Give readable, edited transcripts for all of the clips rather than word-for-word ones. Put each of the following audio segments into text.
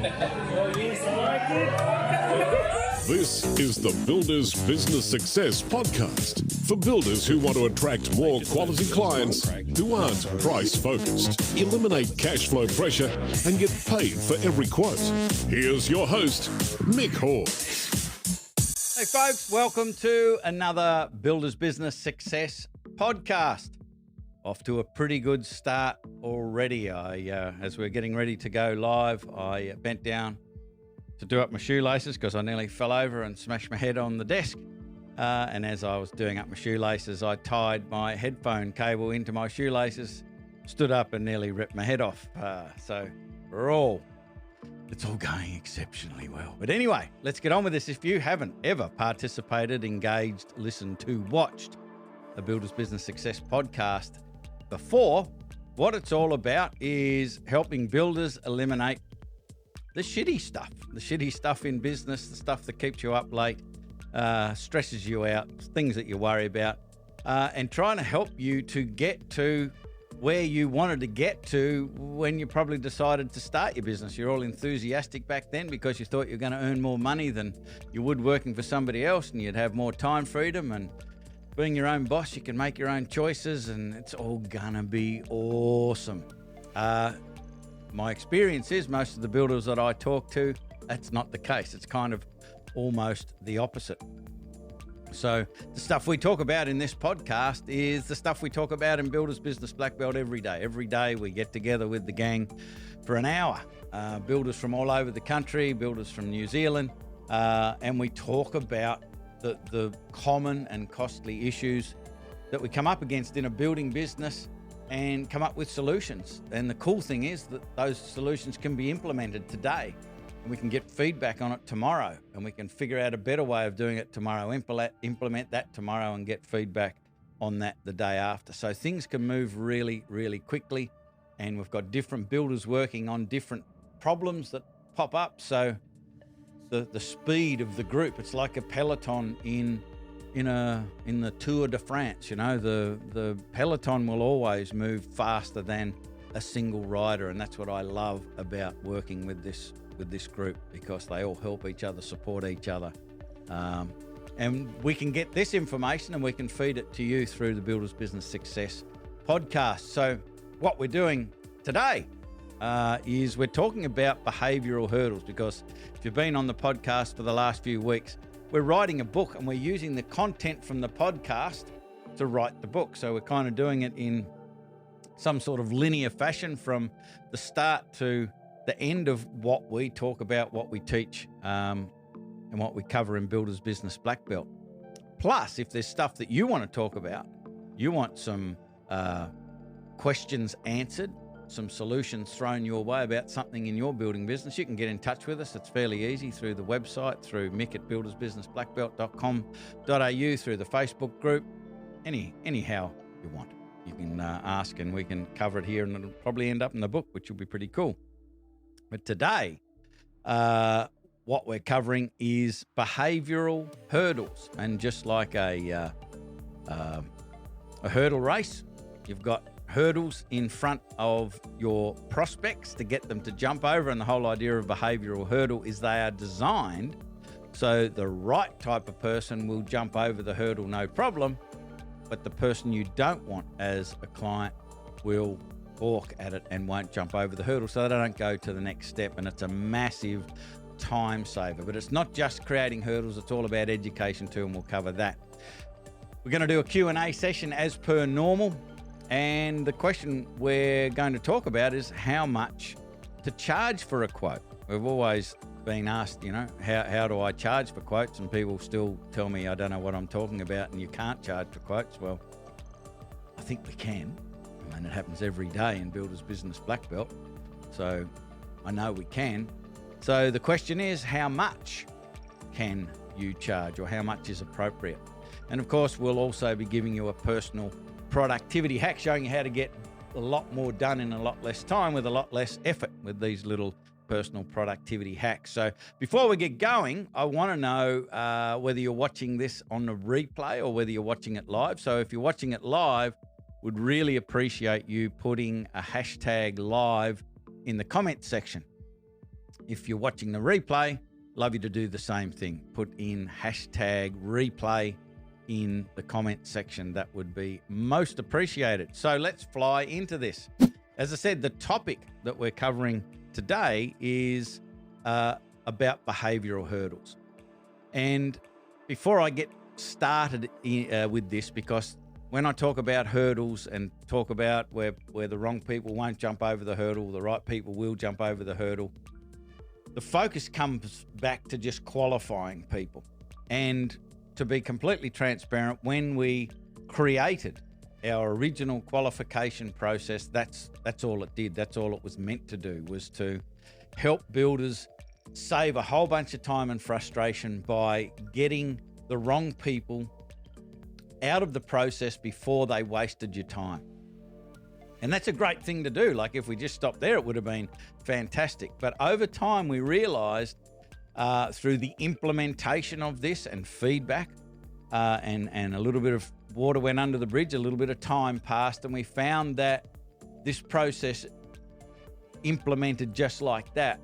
This is the Builders Business Success Podcast for builders who want to attract more quality clients who aren't price focused, eliminate cash flow pressure, and get paid for every quote. Here's your host, Mick Hawes. Hey folks, welcome to another Builders Business Success Podcast. Off to a pretty good start already. As we're getting ready to go live, I bent down to do up my shoelaces because I nearly fell over and smashed my head on the desk. And as I was doing up my shoelaces, I tied my headphone cable into my shoelaces, stood up and nearly ripped my head off. So it's all going exceptionally well. But anyway, let's get on with this. If you haven't ever participated, engaged, listened to, watched the Builders Business Success Podcast before, what it's all about is helping builders eliminate the shitty stuff in business, the stuff that keeps you up late, stresses you out, things that you worry about, and trying to help you to get to where you wanted to get to when you probably decided to start your business. You're all enthusiastic back then because you thought you were going to earn more money than you would working for somebody else, and you'd have more time freedom, and being your own boss, you can make your own choices, and it's all gonna be awesome. My experience is most of the builders that I talk to, that's not the case. It's kind of almost the opposite. So the stuff we talk about in this podcast is the stuff we talk about in Builders Business Black Belt every day. Every day we get together with the gang for an hour. Builders from all over the country, builders from New Zealand, and we talk about the common and costly issues that we come up against in a building business and come up with solutions. And the cool thing is that those solutions can be implemented today, and we can get feedback on it tomorrow, and we can figure out a better way of doing it tomorrow, implement that tomorrow, and get feedback on that the day after. So things can move really, really quickly, and we've got different builders working on different problems that pop up. So the speed of the group, it's like a peloton in the Tour de France. You know, the peloton will always move faster than a single rider, and that's what I love about working with this group, because they all help each other, support each other, and we can get this information and we can feed it to you through the Builders Business Success Podcast. So what we're doing today is we're talking about behavioral hurdles, because if you've been on the podcast for the last few weeks, we're writing a book and we're using the content from the podcast to write the book. So we're kind of doing it in some sort of linear fashion from the start to the end of what we talk about, what we teach, and what we cover in Builders Business Black Belt. Plus, if there's stuff that you want to talk about, you want some questions answered, some solutions thrown your way about something in your building business, you can get in touch with us. It's fairly easy through the website, through mick@buildersbusinessblackbelt.com.au, through the Facebook group, anyhow you want. You can ask and we can cover it here, and it'll probably end up in the book, which will be pretty cool. But today, what we're covering is behavioral hurdles. And just like a hurdle race, you've got hurdles in front of your prospects to get them to jump over. And the whole idea of behavioral hurdle is they are designed so the right type of person will jump over the hurdle no problem, but the person you don't want as a client will balk at it and won't jump over the hurdle, so they don't go to the next step. And it's a massive time saver. But it's not just creating hurdles, it's all about education too, and we'll cover that. We're going to do a Q&A session as per normal. And the question we're going to talk about is how much to charge for a quote. We've always been asked, how do I charge for quotes? And people still tell me I don't know what I'm talking about and you can't charge for quotes. Well, I think we can. I mean, it happens every day in Builders Business Black Belt. So I know we can. So the question is, how much can you charge, or how much is appropriate? And of course, we'll also be giving you a personal productivity hack, showing you how to get a lot more done in a lot less time with a lot less effort with these little personal productivity hacks. So before we get going, I want to know whether you're watching this on the replay or whether you're watching it live. So if you're watching it live, would really appreciate you putting a hashtag live in the comment section. If you're watching the replay, love you to do the same thing. Put in hashtag replay in the comment section. That would be most appreciated. So let's fly into this. As I said, the topic that we're covering today is about behavioral hurdles. And before I get started with this, because when I talk about hurdles and talk about where the wrong people won't jump over the hurdle, the right people will jump over the hurdle, the focus comes back to just qualifying people. And to be completely transparent, when we created our original qualification process, that's all it did. That's all it was meant to do, was to help builders save a whole bunch of time and frustration by getting the wrong people out of the process before they wasted your time. And that's a great thing to do. Like if we just stopped there, it would have been fantastic. But over time, we realized through the implementation of this and feedback and a little bit of water went under the bridge, a little bit of time passed, and we found that this process implemented just like that,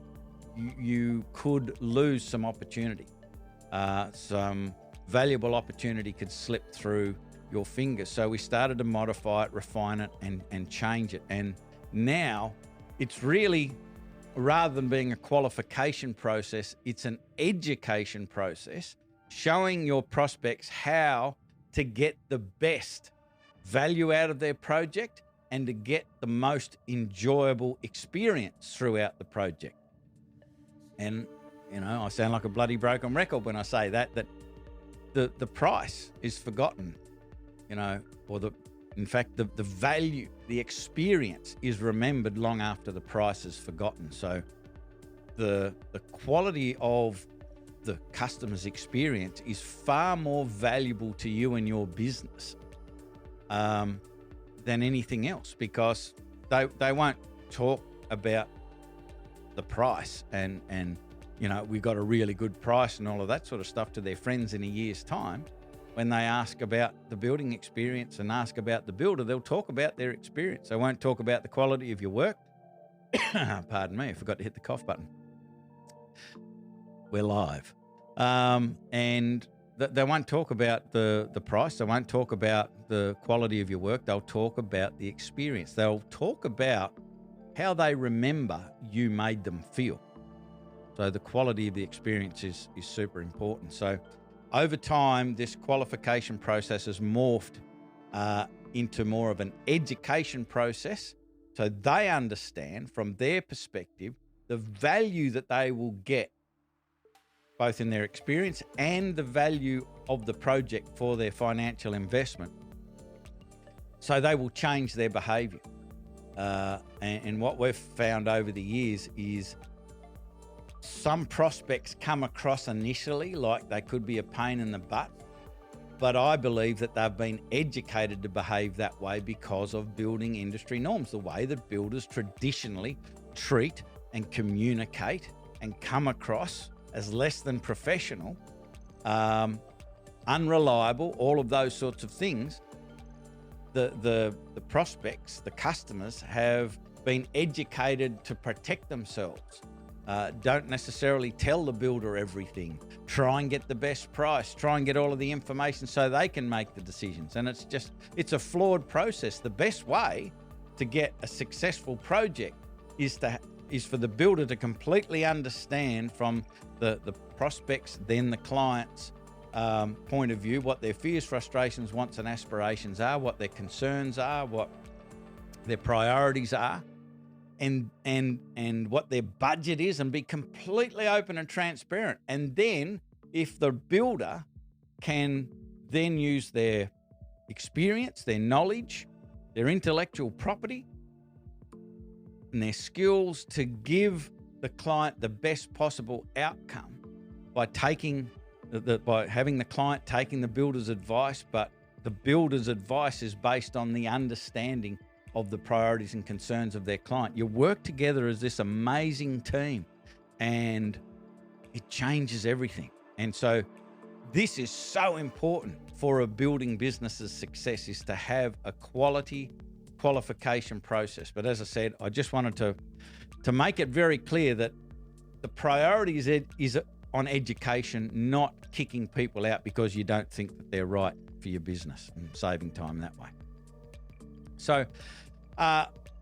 you could lose some opportunity. Some valuable opportunity could slip through your fingers. So we started to modify it, refine it, and change it. And now it's really, rather than being a qualification process, it's an education process, showing your prospects how to get the best value out of their project and to get the most enjoyable experience throughout the project. And, you know, I sound like a bloody broken record when I say that the price is forgotten, you know, or in fact, the value, the experience is remembered long after the price is forgotten. So the quality of the customer's experience is far more valuable to you and your business than anything else, because they won't talk about the price and you know, we got a really good price and all of that sort of stuff to their friends in a year's time. When they ask about the building experience and ask about the builder, they'll talk about their experience. They won't talk about the quality of your work. Pardon me, I forgot to hit the cough button. We're live. And they won't talk about the price. They won't talk about the quality of your work. They'll talk about the experience. They'll talk about how they remember you made them feel. So the quality of the experience is super important. So over time, this qualification process has morphed into more of an education process. So they understand from their perspective the value that they will get, both in their experience and the value of the project for their financial investment. So they will change their behavior. And what we've found over the years is some prospects come across initially like they could be a pain in the butt, but I believe that they've been educated to behave that way because of building industry norms, the way that builders traditionally treat and communicate and come across as less than professional, unreliable, all of those sorts of things. The prospects, the customers, have been educated to protect themselves. Don't necessarily tell the builder everything. Try and get the best price. Try and get all of the information so they can make the decisions. And it's a flawed process. The best way to get a successful project is for the builder to completely understand from the prospects, then the client's point of view, what their fears, frustrations, wants and aspirations are, what their concerns are, what their priorities are, and what their budget is, and be completely open and transparent. And then if the builder can then use their experience, their knowledge, their intellectual property and their skills to give the client the best possible outcome by having the client taking the builder's advice, but the builder's advice is based on the understanding of the priorities and concerns of their client. You work together as this amazing team and it changes everything. And so this is so important for a building business's success, is to have a quality qualification process. But as I said, I just wanted to make it very clear that the priority is on education, not kicking people out because you don't think that they're right for your business and saving time that way. So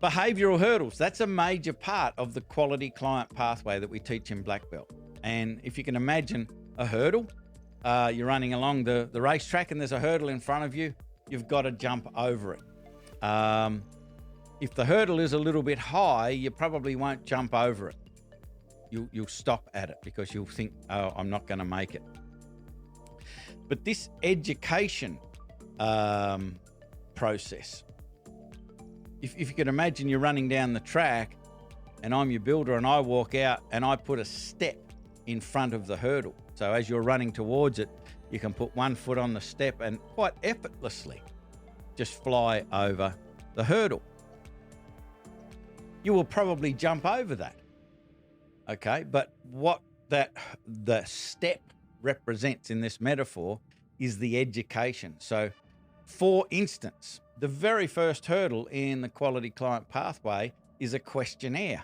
behavioural hurdles, that's a major part of the quality client pathway that we teach in Black Belt. And if you can imagine a hurdle, you're running along the racetrack and there's a hurdle in front of you, you've got to jump over it. If the hurdle is a little bit high, you probably won't jump over it. You'll stop at it because you'll think, oh, I'm not going to make it. But this education process, if you can imagine you're running down the track and I'm your builder and I walk out and I put a step in front of the hurdle. So as you're running towards it, you can put one foot on the step and quite effortlessly just fly over the hurdle. You will probably jump over that. Okay, but what the step represents in this metaphor is the education. So for instance, the very first hurdle in the quality client pathway is a questionnaire.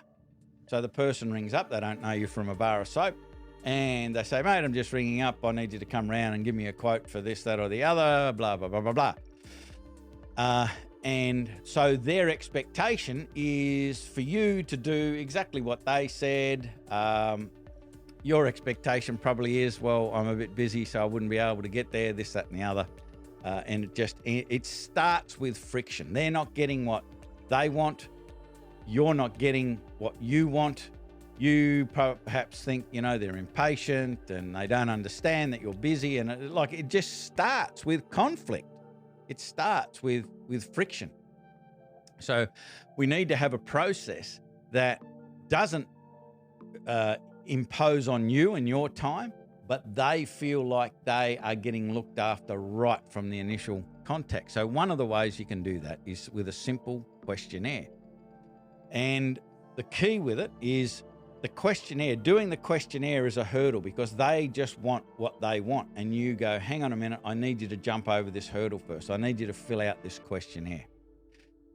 So the person rings up, they don't know you from a bar of soap, and they say, mate, I'm just ringing up, I need you to come round and give me a quote for this, that or the other, blah, blah, blah, blah, blah. And so their expectation is for you to do exactly what they said. Your expectation probably is, well, I'm a bit busy, so I wouldn't be able to get there, this, that, and the other. And it starts with friction. They're not getting what they want. You're not getting what you want. You perhaps think, they're impatient and they don't understand that you're busy. And it just starts with conflict. It starts with friction. So we need to have a process that doesn't impose on you and your time, but they feel like they are getting looked after right from the initial contact. So one of the ways you can do that is with a simple questionnaire. And the key with it is the questionnaire. Doing the questionnaire is a hurdle because they just want what they want. And you go, hang on a minute, I need you to jump over this hurdle first. I need you to fill out this questionnaire.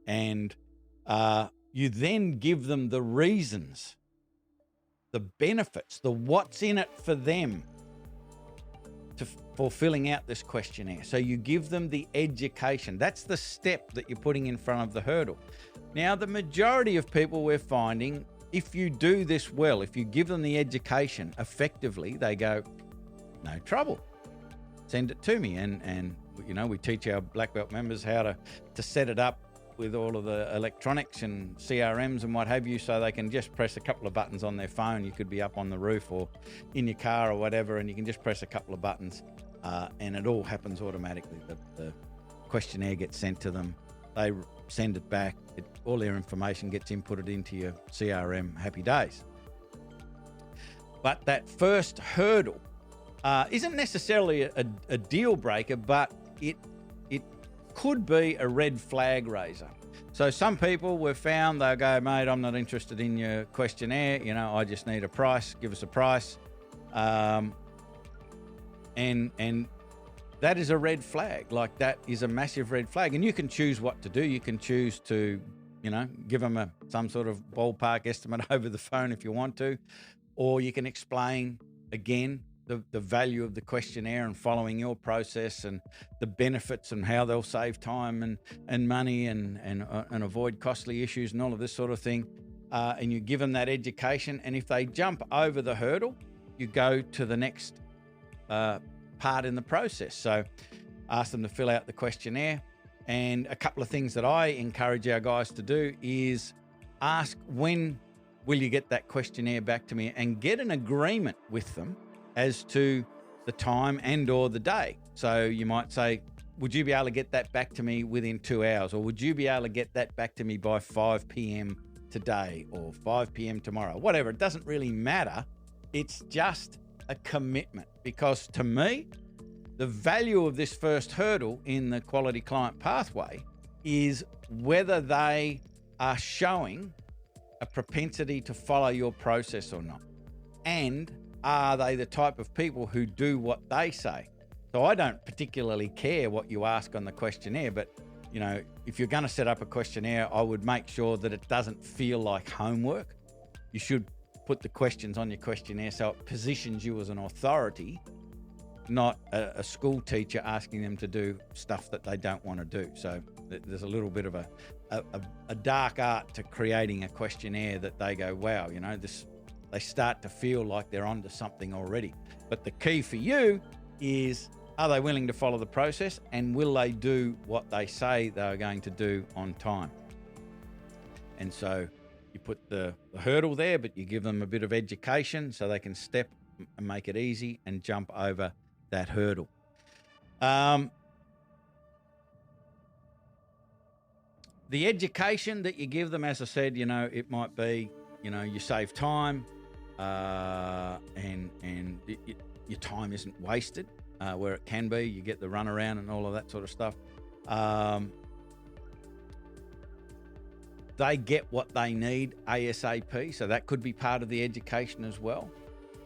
And you then give them the reasons, the benefits, the what's in it for them for filling out this questionnaire. So you give them the education. That's the step that you're putting in front of the hurdle. Now, the majority of people we're finding, if you do this well, if you give them the education effectively, they go, no trouble, send it to me. And we teach our Black Belt members how to set it up with all of the electronics and CRMs and what have you, so they can just press a couple of buttons on their phone. You could be up on the roof or in your car or whatever, and you can just press a couple of buttons and it all happens automatically. The questionnaire gets sent to them. They send it back. All their information gets inputted into your CRM. Happy days. But that first hurdle isn't necessarily a deal breaker, but it could be a red flag raiser. So some people we've found, they'll go, mate, I'm not interested in your questionnaire. I just need a price. Give us a price. And that is a red flag. Like, that is a massive red flag. And you can choose what to do. You can choose to, give them some sort of ballpark estimate over the phone if you want to, or you can explain again the value of the questionnaire and following your process and the benefits and how they'll save time and money and avoid costly issues and all of this sort of thing. And you give them that education. And if they jump over the hurdle, you go to the next part in the process. So ask them to fill out the questionnaire. And a couple of things that I encourage our guys to do is ask, when will you get that questionnaire back to me, and get an agreement with them as to the time and or the day. So you might say, would you be able to get that back to me within 2 hours? Or would you be able to get that back to me by 5 p.m. today or 5 p.m. tomorrow? Whatever, it doesn't really matter. It's just a commitment, because to me, the value of this first hurdle in the quality client pathway is whether they are showing a propensity to follow your process or not. And are they the type of people who do what they say? So I don't particularly care what you ask on the questionnaire, but if you're going to set up a questionnaire, I would make sure that it doesn't feel like homework. You should put the questions on your questionnaire so it positions you as an authority, not a school teacher asking them to do stuff that they don't want to do. So there's a little bit of a dark art to creating a questionnaire that they go, wow, you know, they start to feel like they're onto something already. But the key for you is, are they willing to follow the process, and will they do what they say they're going to do on time? And so you put the hurdle there, but you give them a bit of education so they can step and make it easy and jump over that hurdle. The education that you give them, as I said, you know, it might be, you know, you save time, and your time isn't wasted, where it can be. You get the runaround and all of that sort of stuff. They get what they need ASAP, so that could be part of the education as well.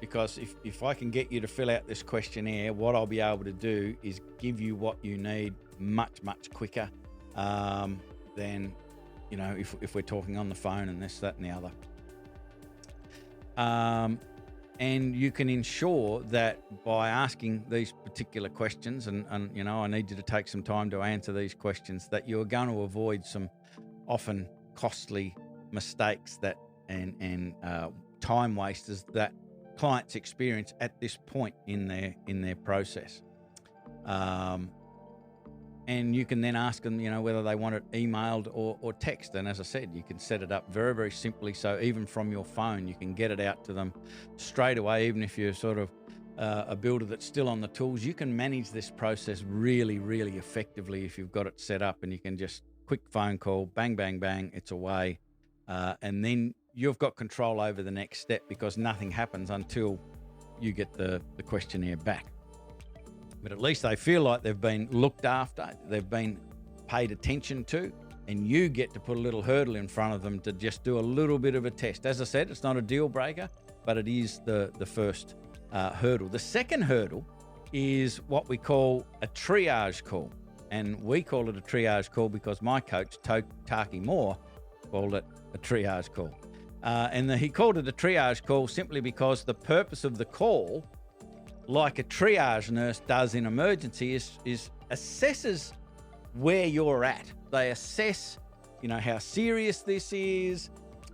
Because if I can get you to fill out this questionnaire, what I'll be able to do is give you what you need much quicker than, you know, if we're talking on the phone and this, that, and the other. And you can ensure that by asking these particular questions, and you know, I need you to take some time to answer these questions, that you're going to avoid some often costly mistakes that and time wasters that clients experience at this point in their process. And you can then ask them, you know, whether they want it emailed or text. And as I said, you can set it up very simply. So even from your phone, you can get it out to them straight away. Even if you're sort of a builder that's still on the tools, you can manage this process really effectively if you've got it set up, and you can just quick phone call, bang, it's away. And then you've got control over the next step, because nothing happens until you get the questionnaire back. But at least they feel like they've been looked after, they've been paid attention to, and you get to put a little hurdle in front of them to just do a little bit of a test. As I said, it's not a deal breaker, but it is the first hurdle. The second hurdle is what we call a triage call. And we call it a triage call because my coach, Taki Moore, called it a triage call. He called it a triage call simply because the purpose of the call, like a triage nurse does in emergency, is assesses where you're at. They assess, you know, how serious this is,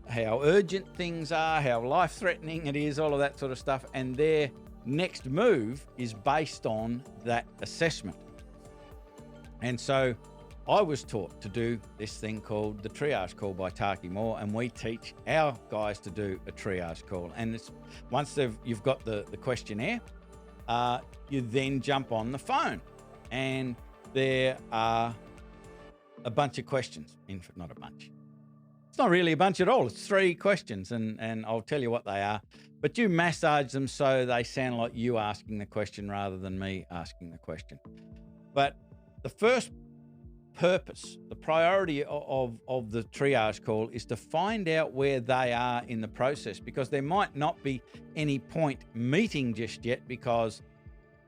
how urgent things are, how life-threatening it is, all of that sort of stuff. And their next move is based on that assessment. And so I was taught to do this thing called the triage call by Taki Moore, and we teach our guys to do a triage call. And it's, once you've got the questionnaire, you then jump on the phone, and there are a bunch of questions. Not a bunch. It's not really a bunch at all. It's 3 questions, and I'll tell you what they are. But you massage them so they sound like you asking the question rather than me asking the question. But the first purpose, the priority of the triage call is to find out where they are in the process, because there might not be any point meeting just yet because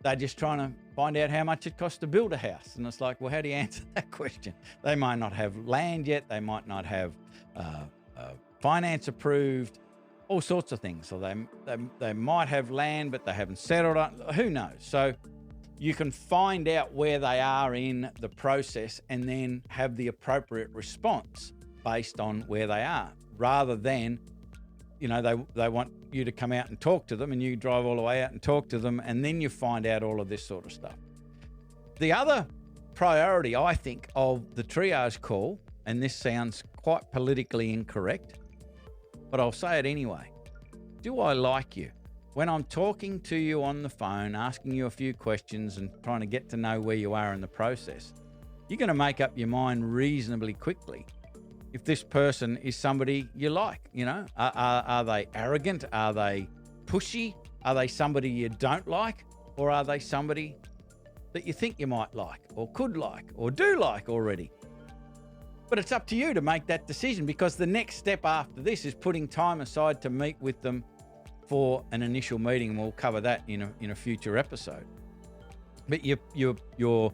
they're just trying to find out how much it costs to build a house. And it's like, well, how do you answer that question? They might not have land yet. They might not have finance approved, all sorts of things. So they might have land, but they haven't settled on, who knows? So you can find out where they are in the process and then have the appropriate response based on where they are, rather than, you know, they want you to come out and talk to them and you drive all the way out and talk to them, and then you find out all of this sort of stuff. The other priority, I think, of the triage call, and this sounds quite politically incorrect, but I'll say it anyway. Do I like you? When I'm talking to you on the phone, asking you a few questions and trying to get to know where you are in the process, you're going to make up your mind reasonably quickly if this person is somebody you like. You know, are they arrogant? Are they pushy? Are they somebody you don't like? Or are they somebody that you think you might like or could like or do like already? But it's up to you to make that decision, because the next step after this is putting time aside to meet with them for an initial meeting, and we'll cover that in a future episode. But you're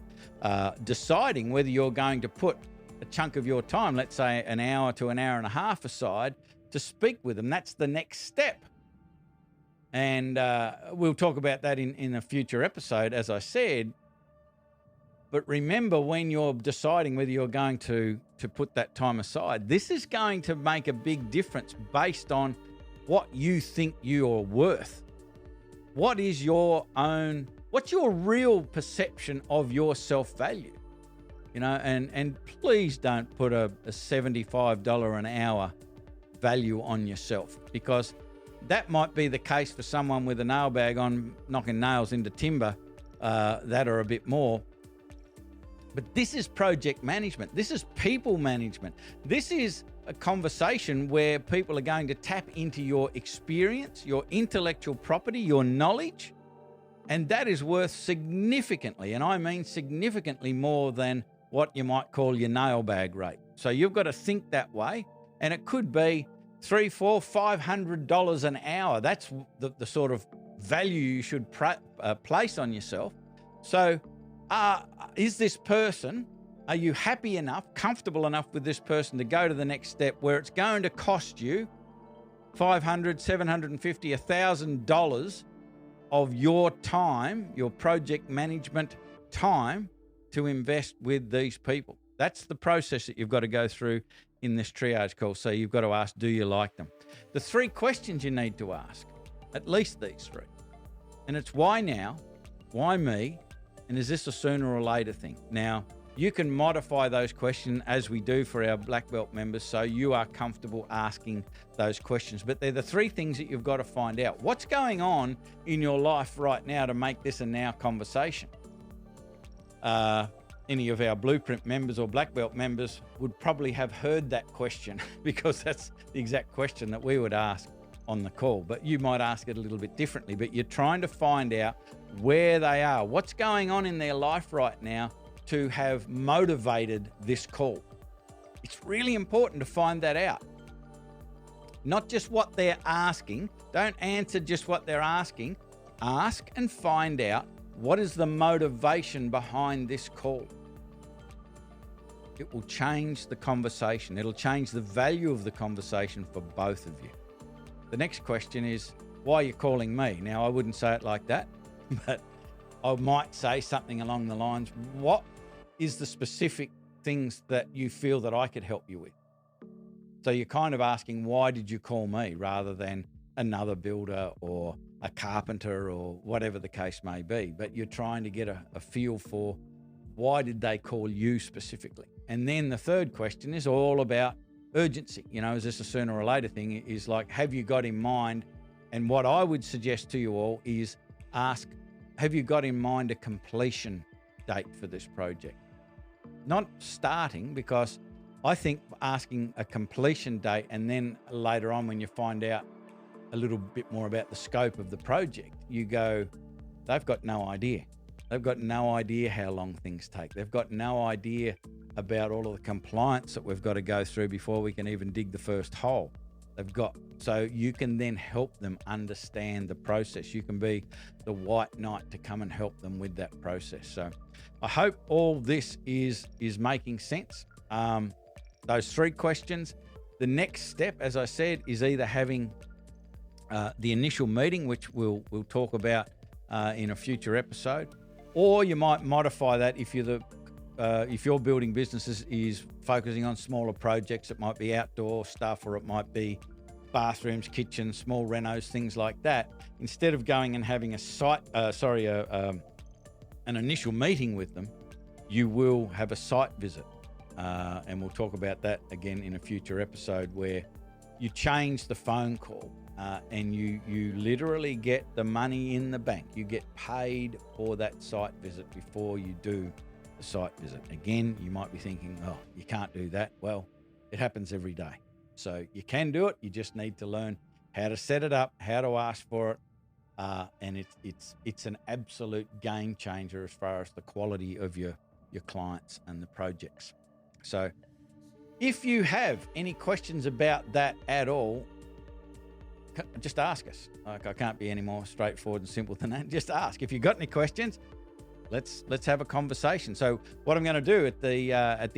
deciding whether you're going to put a chunk of your time, let's say an hour to an hour and a half aside, to speak with them. That's the next step And we'll talk about that in a future episode, as I said. But remember, when you're deciding whether you're going to put that time aside, this is going to make a big difference based on what you think you're worth. What's your real perception of your self-value? And please don't put a $75 an hour value on yourself, because that might be the case for someone with a nail bag on, knocking nails into timber that are a bit more. But this is project management. This is people management. This is a conversation where people are going to tap into your experience, your intellectual property, your knowledge, and that is worth significantly, and I mean significantly more than what you might call your nail bag rate. So you've got to think that way, and it could be $300, $400, $500 an hour. That's the sort of value you should place on yourself. So is this person, are you happy enough, comfortable enough with this person to go to the next step where it's going to cost you $500, $750, $1,000 of your time, your project management time, to invest with these people? That's the process that you've got to go through in this triage call. So you've got to ask, do you like them? The 3 questions you need to ask, at least these 3. And it's why now, why me, and is this a sooner or later thing? Now, you can modify those questions as we do for our Black Belt members, so you are comfortable asking those questions. But they're the 3 things that you've got to find out. What's going on in your life right now to make this a now conversation? Any of our Blueprint members or Black Belt members would probably have heard that question, because that's the exact question that we would ask on the call. But you might ask it a little bit differently. But you're trying to find out where they are, what's going on in their life right now to have motivated this call. It's really important to find that out. Not just what they're asking. Don't answer just what they're asking. Ask and find out, what is the motivation behind this call? It will change the conversation. It'll change the value of the conversation for both of you. The next question is, why are you calling me? Now, I wouldn't say it like that, but I might say something along the lines, what is the specific things that you feel that I could help you with? So you're kind of asking, why did you call me, rather than another builder or a carpenter or whatever the case may be. But you're trying to get a feel for, why did they call you specifically? And then the third question is all about urgency. Is this a sooner or later thing? Is like, have you got in mind? And what I would suggest to you all is ask, have you got in mind a completion date for this project? Not starting, because I think asking a completion date and then later on, when you find out a little bit more about the scope of the project, you go, they've got no idea. They've got no idea how long things take. They've got no idea about all of the compliance that we've got to go through before we can even dig the first hole. So you can then help them understand the process. You can be the white knight to come and help them with that process. So I hope all this is making sense. Those 3 questions. The next step, as I said, is either having the initial meeting, which we'll talk about in a future episode, or you might modify that if your building business is focusing on smaller projects. It might be outdoor stuff, or it might be bathrooms, kitchens, small renos, things like that. Instead of going and having an initial meeting with them, you will have a site visit, and we'll talk about that again in a future episode, where you change the phone call. And you literally get the money in the bank. You get paid for that site visit before you do the site visit. Again, you might be thinking, oh, you can't do that. Well, it happens every day. So you can do it. You just need to learn how to set it up, how to ask for it. And it's an absolute game changer as far as the quality of your clients and the projects. So if you have any questions about that at all, just ask us. I can't be any more straightforward and simple than that. Just ask. If you've got any questions, let's have a conversation. So what I'm going to do at the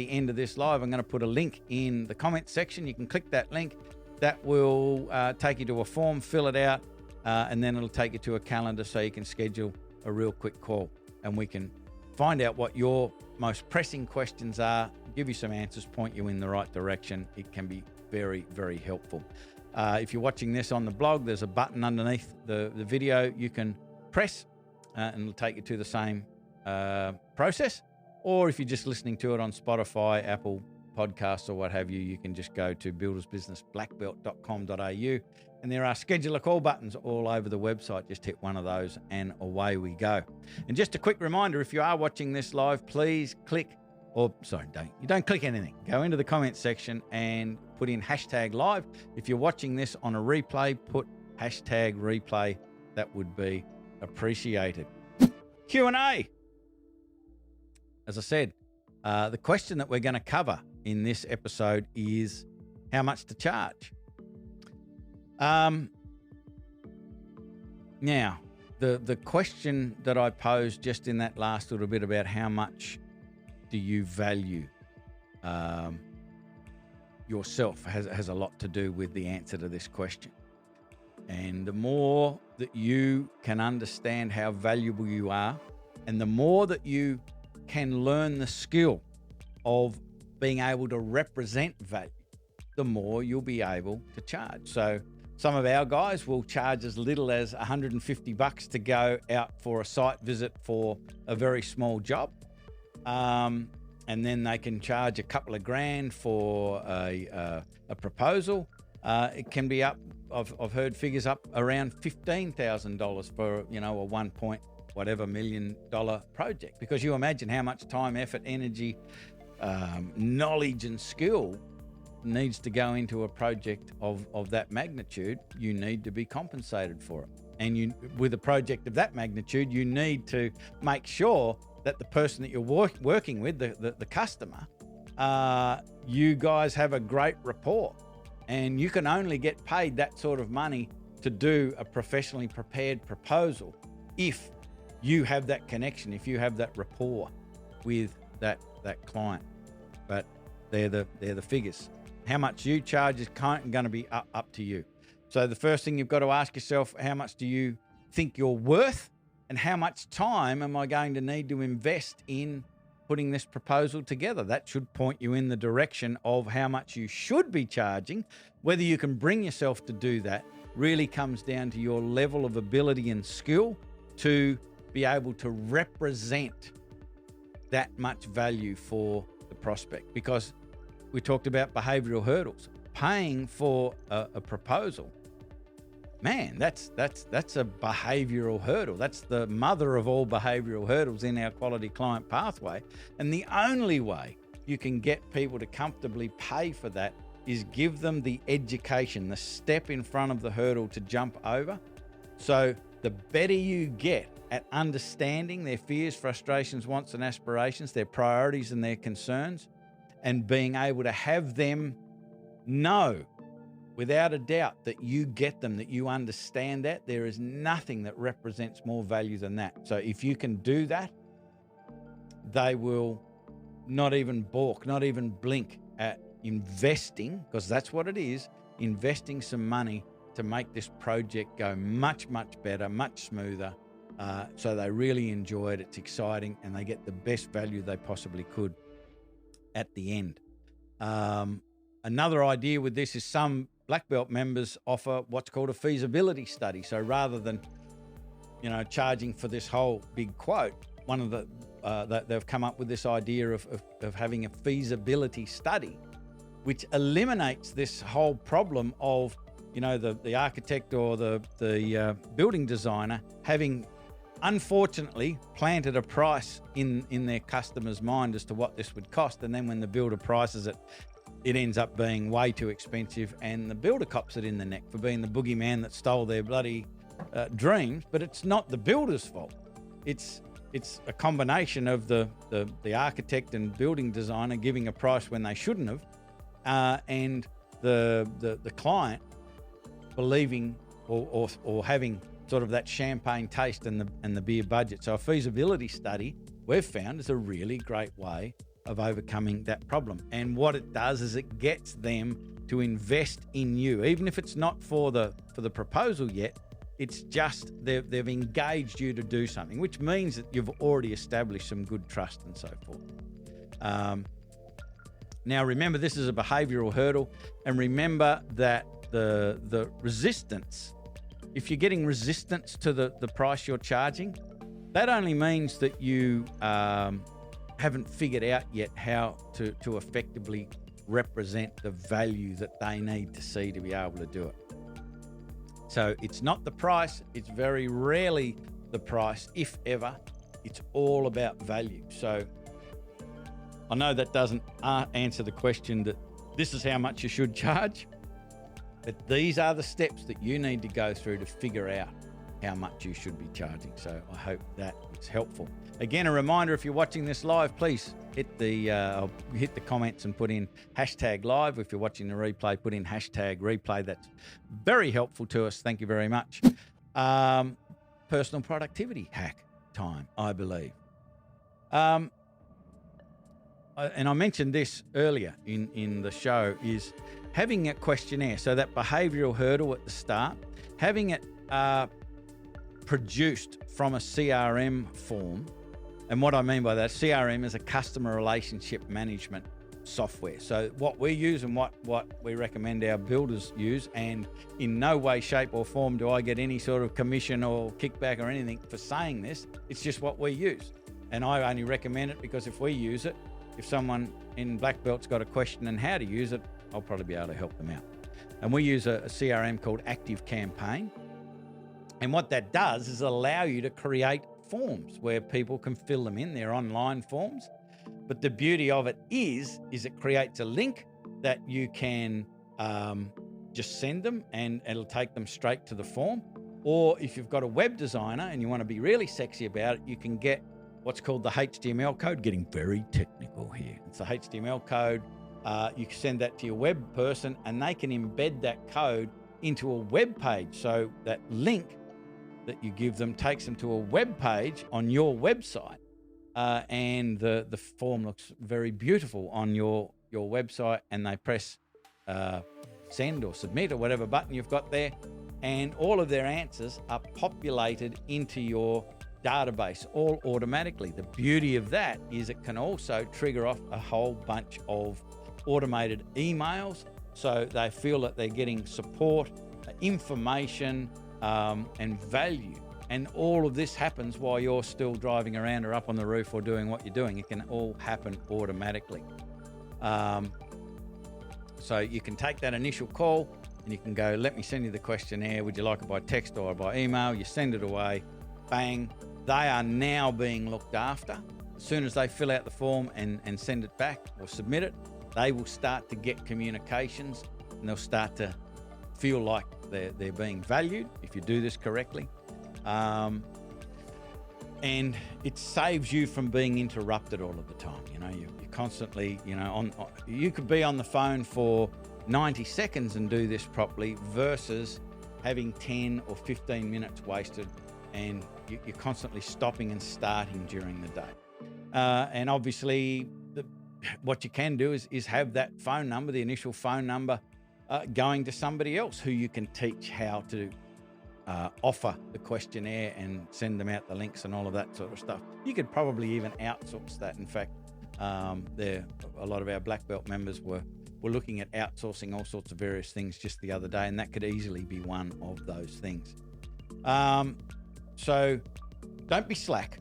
end of this live, I'm going to put a link in the comment section. You can click that link. That will take you to a form, fill it out, and then it'll take you to a calendar so you can schedule a real quick call, and we can find out what your most pressing questions are, give you some answers, point you in the right direction. It can be very, very helpful. If you're watching this on the blog, there's a button underneath the video you can press, and it'll take you to the same process. Or if you're just listening to it on Spotify, Apple Podcasts, or what have you, you can just go to buildersbusinessblackbelt.com.au, and there are schedule a call buttons all over the website. Just hit one of those and away we go. And just a quick reminder, if you are watching this live, please click, don't click anything. Go into the comments section and put in #live. If you're watching this on a replay, put #replay. That would be appreciated. Q&A. As I said, the question that we're going to cover in this episode is how much to charge. Now, the question that I posed just in that last little bit about how much do you value yourself has a lot to do with the answer to this question. And the more that you can understand how valuable you are, and the more that you can learn the skill of being able to represent value, the more you'll be able to charge. So some of our guys will charge as little as $150 to go out for a site visit for a very small job. And then they can charge a couple of grand for a proposal. It can be up, I've heard figures up around $15,000 for, a $1 million project. Because you imagine how much time, effort, energy, knowledge and skill needs to go into a project of that magnitude. You need to be compensated for it. And with a project of that magnitude, you need to make sure that the person that you're working with, the customer, you guys have a great rapport. And you can only get paid that sort of money to do a professionally prepared proposal if you have that connection, if you have that rapport with that client. But they're the figures. How much you charge is going to be up to you. So the first thing you've got to ask yourself, how much do you think you're worth? And how much time am I going to need to invest in putting this proposal together? That should point you in the direction of how much you should be charging. Whether you can bring yourself to do that really comes down to your level of ability and skill to be able to represent that much value for the prospect. Because we talked about behavioral hurdles. Paying for a proposal, man, that's a behavioral hurdle. That's the mother of all behavioral hurdles in our quality client pathway. And the only way you can get people to comfortably pay for that is give them the education, the step in front of the hurdle to jump over. So the better you get at understanding their fears, frustrations, wants and aspirations, their priorities and their concerns, and being able to have them know without a doubt that you get them, that you understand that, there is nothing that represents more value than that. So if you can do that, they will not even balk, not even blink at investing, because that's what it is, investing some money to make this project go much, much better, much smoother. So they really enjoy it, it's exciting, and they get the best value they possibly could at the end. Another idea with this is some Black Belt members offer what's called a feasibility study. So rather than, charging for this whole big quote, one of they've come up with this idea of having a feasibility study, which eliminates this whole problem of, the architect or the building designer having unfortunately planted a price in their customer's mind as to what this would cost. And then when the builder prices it, it ends up being way too expensive, and the builder cops it in the neck for being the boogeyman that stole their bloody dreams. But it's not the builder's fault. It's a combination of the architect and building designer giving a price when they shouldn't have, and the client believing or having sort of that champagne taste and the beer budget. So a feasibility study, we've found, is a really great way of overcoming that problem. And what it does is it gets them to invest in you, even if it's not for the proposal yet. It's just they've engaged you to do something, which means that you've already established some good trust and so forth. Now, remember, this is a behavioral hurdle, and remember that the resistance, if you're getting resistance to the price you're charging, that only means that you haven't figured out yet how to effectively represent the value that they need to see to be able to do it. So it's not the price, it's very rarely the price, if ever. It's all about value. So I know that doesn't answer the question that this is how much you should charge, but these are the steps that you need to go through to figure out how much you should be charging. So I hope that is helpful. Again, a reminder, if you're watching this live, please hit the comments and put in #live. If you're watching the replay, put in #replay. That's very helpful to us. Thank you very much. Personal productivity hack time, I believe. And I mentioned this earlier in the show, is having a questionnaire. So that behavioral hurdle at the start, having it produced from a CRM form. And what I mean by that, CRM is a customer relationship management software. So what we use and what we recommend our builders use, and in no way, shape or form do I get any sort of commission or kickback or anything for saying this. It's just what we use. And I only recommend it because if we use it, if someone in Black Belt's got a question on how to use it, I'll probably be able to help them out. And we use a CRM called ActiveCampaign. And what that does is allow you to create forms where people can fill them in. They're online forms. But the beauty of it is it creates a link that you can just send them and it'll take them straight to the form. Or if you've got a web designer and you want to be really sexy about it, you can get what's called the HTML code. Getting very technical here. It's the HTML code. You can send that to your web person and they can embed that code into a web page. So that link that you give them takes them to a web page on your website, and the form looks very beautiful on your website, and they press send or submit or whatever button you've got there, and all of their answers are populated into your database all automatically. The beauty of that is it can also trigger off a whole bunch of automated emails, so they feel that they're getting support, information, and value. And all of this happens while you're still driving around or up on the roof or doing what you're doing. It can all happen automatically. So you can take that initial call and you can go, let me send you the questionnaire. Would you like it by text or by email? You send it away, bang. They are now being looked after. As soon as they fill out the form and send it back or submit it, they will start to get communications and they'll start to feel like they're being valued if you do this correctly. And it saves you from being interrupted all of the time. You know, you're constantly, you could be on the phone for 90 seconds and do this properly versus having 10 or 15 minutes wasted, and you're constantly stopping and starting during the day. And obviously what you can do is have that phone number, the initial phone number, going to somebody else who you can teach how to offer the questionnaire and send them out the links and all of that sort of stuff. You could probably even outsource that. In fact, a lot of our Black Belt members were looking at outsourcing all sorts of various things just the other day, and that could easily be one of those things. So don't be slack.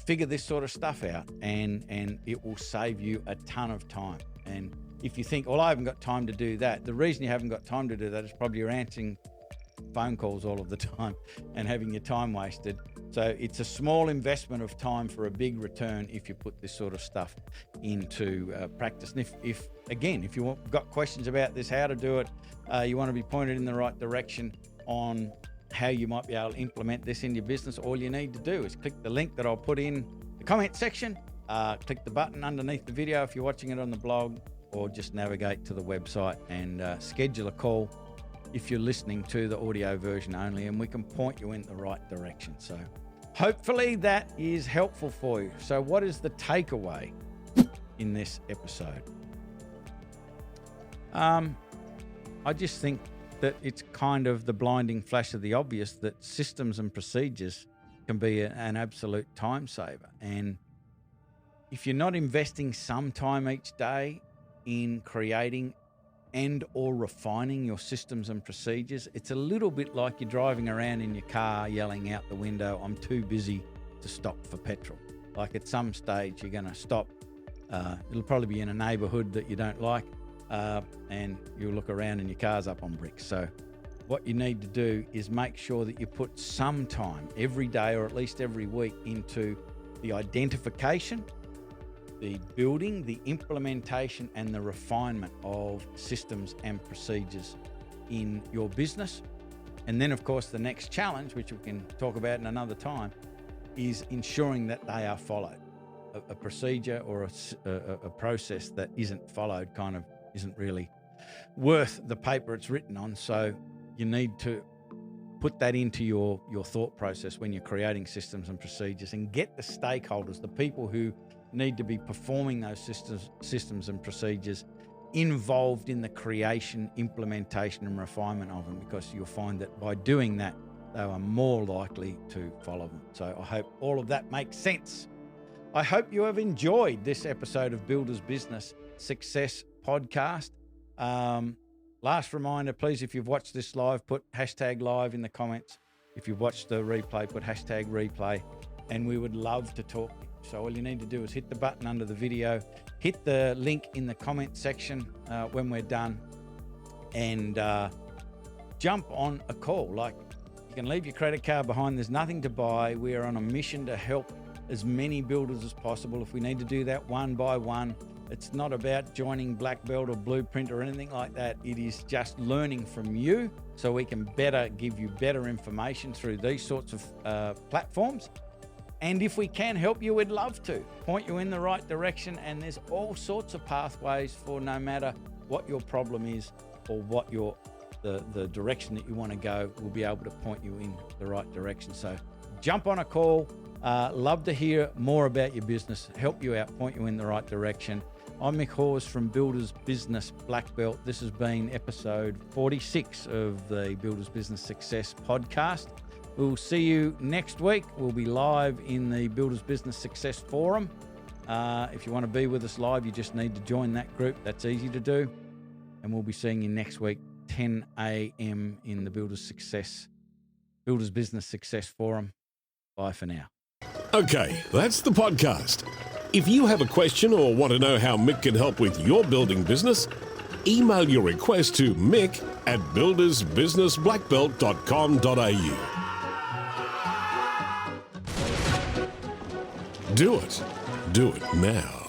Figure this sort of stuff out, and it will save you a ton of time. And if you think, well, I haven't got time to do that, the reason you haven't got time to do that is probably you're answering phone calls all of the time and having your time wasted. So it's a small investment of time for a big return if you put this sort of stuff into practice. And if you got questions about this, how to do it, you want to be pointed in the right direction on how you might be able to implement this in your business, all you need to do is click the link that I'll put in the comment section, click the button underneath the video if you're watching it on the blog, or just navigate to the website and schedule a call if you're listening to the audio version only, and we can point you in the right direction. So hopefully that is helpful for you. So what is the takeaway in this episode? I just think that it's kind of the blinding flash of the obvious that systems and procedures can be an absolute time saver. And if you're not investing some time each day in creating and or refining your systems and procedures, it's a little bit like you're driving around in your car yelling out the window, I'm too busy to stop for petrol. Like at some stage you're going to stop. It'll probably be in a neighborhood that you don't like, and you'll look around and your car's up on bricks. So what you need to do is make sure that you put some time every day or at least every week into the identification, the building, the implementation, and the refinement of systems and procedures in your business. And then, of course, the next challenge, which we can talk about in another time, is ensuring that they are followed. A procedure or a process that isn't followed kind of isn't really worth the paper it's written on. So you need to put that into your thought process when you're creating systems and procedures, and get the stakeholders, the people who need to be performing those systems and procedures, involved in the creation, implementation, and refinement of them, because you'll find that by doing that, they are more likely to follow them. So I hope all of that makes sense. I hope you have enjoyed this episode of Builders Business Success Podcast. Last reminder, please, if you've watched this live, put #live in the comments. If you've watched the replay, put #replay, and we would love to talk. So all you need to do is hit the button under the video, hit the link in the comment section when we're done, and jump on a call. Like, you can leave your credit card behind. There's nothing to buy. We are on a mission to help as many builders as possible. If we need to do that one by one, it's not about joining Black Belt or Blueprint or anything like that. It is just learning from you so we can better give you better information through these sorts of platforms. And if we can help you, we'd love to point you in the right direction. And there's all sorts of pathways for no matter what your problem is or what the direction that you want to go. We'll be able to point you in the right direction. So jump on a call. Love to hear more about your business, help you out, point you in the right direction. I'm Mick Hawes from Builders Business Black Belt. This has been episode 46 of the Builders Business Success Podcast. We'll see you next week. We'll be live in the Builders Business Success Forum. If you want to be with us live, you just need to join that group. That's easy to do. And we'll be seeing you next week, 10 a.m. in the Builders Business Success Forum. Bye for now. Okay, that's the podcast. If you have a question or want to know how Mick can help with your building business, email your request to mick@buildersbusinessblackbelt.com.au. Do it. Do it now.